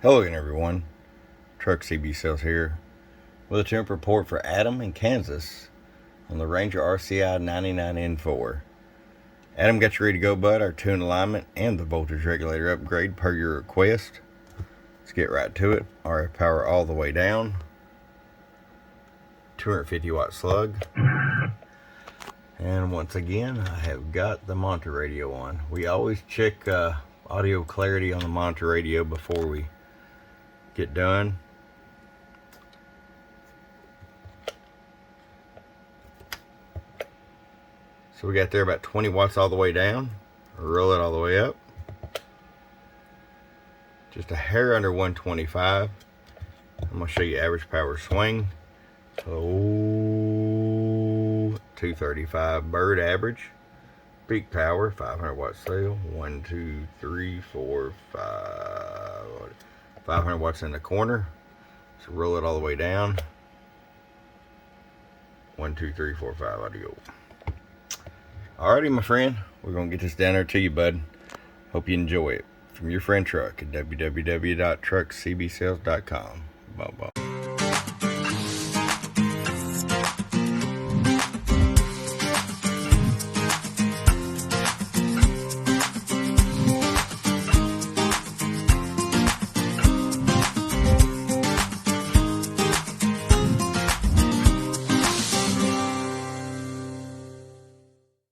Hello again, everyone. Truck CB Sales here with a temp report for Adam in Kansas on the Ranger RCI 99N4. Adam, got you ready to go, bud? Our tune alignment and the voltage regulator upgrade per your request. Let's get right to it. RF power all the way down. 250 watt slug. And once again, I have got the monitor radio on. We always check audio clarity on the monitor radio before we get done. So we got there about 20 watts all the way down. Roll it all the way up. Just a hair under 125. I'm going to show you average power swing. So 235 bird average. Peak power 500 watt sail. 1, 2, 3, 4, 5. 500 watts in the corner. So roll it all the way down. 1, 2, 3, 4, 5. Audio. Alrighty, my friend, we're going to get this down there to you, bud. Hope you enjoy it. From your friend Truck at www.truckcbsales.com. Bye-bye.